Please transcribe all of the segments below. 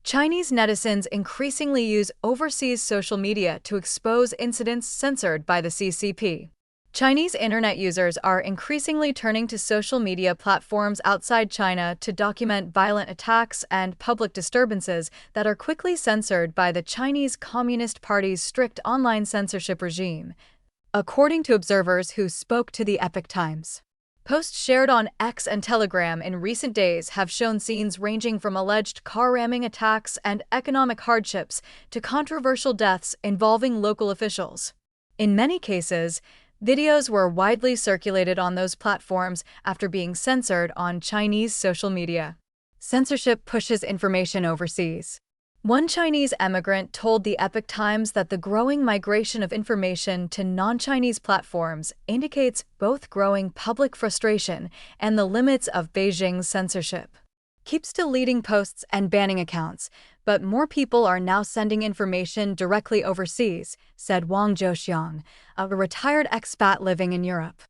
Chinese netizens increasingly use overseas social media to expose incidents censored by the CCP. Chinese internet users are increasingly turning to social media platforms outside China to document violent attacks and public disturbances that are quickly censored by the Chinese Communist Party's strict online censorship regime, according to observers who spoke to the Epoch Times. Posts shared on X and Telegram in recent days have shown scenes ranging from alleged car-ramming attacks and economic hardships to controversial deaths involving local officials. In many cases, videos were widely circulated on those platforms after being censored on Chinese social media. Censorship pushes information overseas. One Chinese immigrant told the Epoch Times that the growing migration of information to non-Chinese platforms indicates both growing public frustration and the limits of Beijing's censorship. Keeps deleting posts and banning accounts, but more people are now sending information directly overseas, said Wang Zhouxiang, a retired expat living in Europe.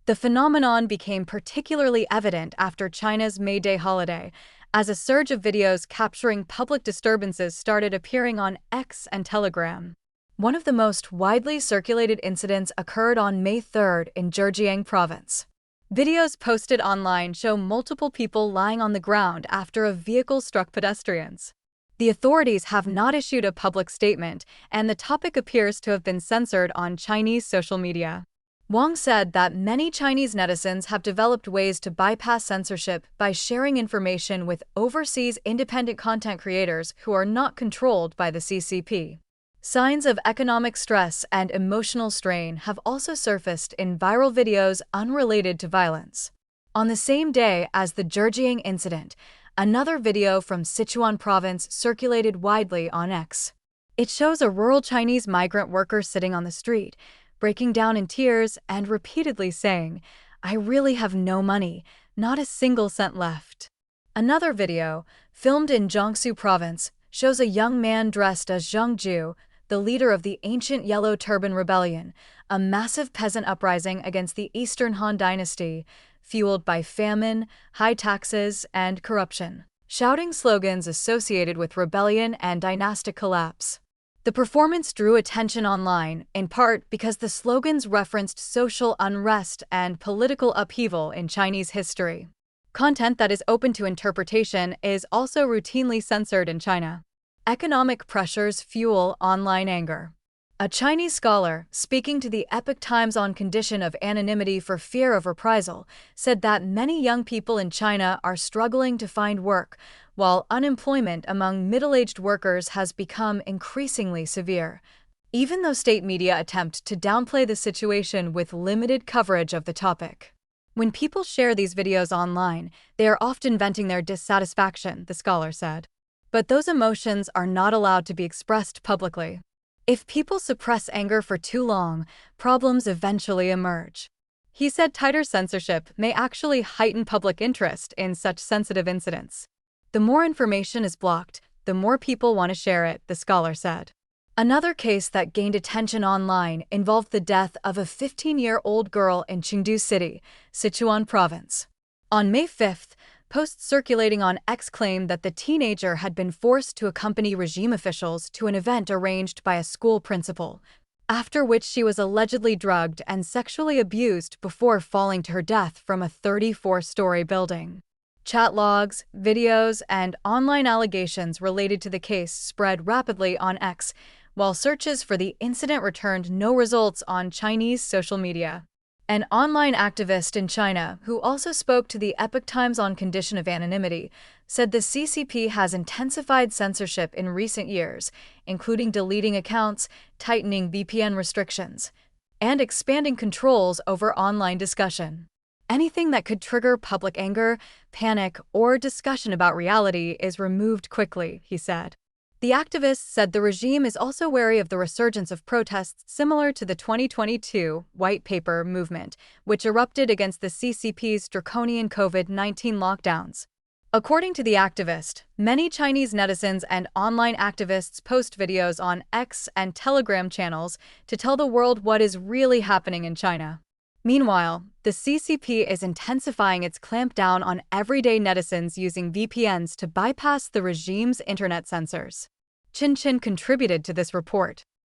The phenomenon became particularly evident after China's May Day holiday, as a surge of videos capturing public disturbances started appearing on X and Telegram. One of the most widely circulated incidents occurred on May 3rd in Zhejiang province. Videos posted online show multiple people lying on the ground after a vehicle struck pedestrians. The authorities have not issued a public statement, and the topic appears to have been censored on Chinese social media. Wang said that many Chinese netizens have developed ways to bypass censorship by sharing information with overseas independent content creators who are not controlled by the CCP. Signs of economic stress and emotional strain have also surfaced in viral videos unrelated to violence. On the same day as the Zhejiang incident, another video from Sichuan province circulated widely on X. It shows a rural Chinese migrant worker sitting on the street, breaking down in tears and repeatedly saying, "I really have no money, not a single cent left." Another video, filmed in Jiangsu province, shows a young man dressed as Zhang Ju, the leader of the ancient Yellow Turban Rebellion, a massive peasant uprising against the Eastern Han Dynasty, fueled by famine, high taxes, and corruption, shouting slogans associated with rebellion and dynastic collapse. The performance drew attention online, in part because the slogans referenced social unrest and political upheaval in Chinese history. Content that is open to interpretation is also routinely censored in China. Economic pressures fuel online anger. A Chinese scholar, speaking to the Epoch Times on condition of anonymity for fear of reprisal, said that many young people in China are struggling to find work, while unemployment among middle-aged workers has become increasingly severe, even though state media attempt to downplay the situation with limited coverage of the topic. When people share these videos online, they are often venting their dissatisfaction, the scholar said. But those emotions are not allowed to be expressed publicly. If people suppress anger for too long, problems eventually emerge. He said tighter censorship may actually heighten public interest in such sensitive incidents. The more information is blocked, the more people want to share it, the scholar said. Another case that gained attention online involved the death of a 15-year-old girl in Chengdu City, Sichuan province. On May 5th, posts circulating on X claimed that the teenager had been forced to accompany regime officials to an event arranged by a school principal, after which she was allegedly drugged and sexually abused before falling to her death from a 34-story building. Chat logs, videos, and online allegations related to the case spread rapidly on X, while searches for the incident returned no results on Chinese social media. An online activist in China, who also spoke to the Epoch Times on condition of anonymity, said the CCP has intensified censorship in recent years, including deleting accounts, tightening VPN restrictions, and expanding controls over online discussion. Anything that could trigger public anger, panic, or discussion about reality is removed quickly, he said. The activist said the regime is also wary of the resurgence of protests similar to the 2022 White Paper movement, which erupted against the CCP's draconian COVID-19 lockdowns. According to the activist, many Chinese netizens and online activists post videos on X and Telegram channels to tell the world what is really happening in China. Meanwhile, the CCP is intensifying its clampdown on everyday netizens using VPNs to bypass the regime's internet censors. Chin contributed to this report.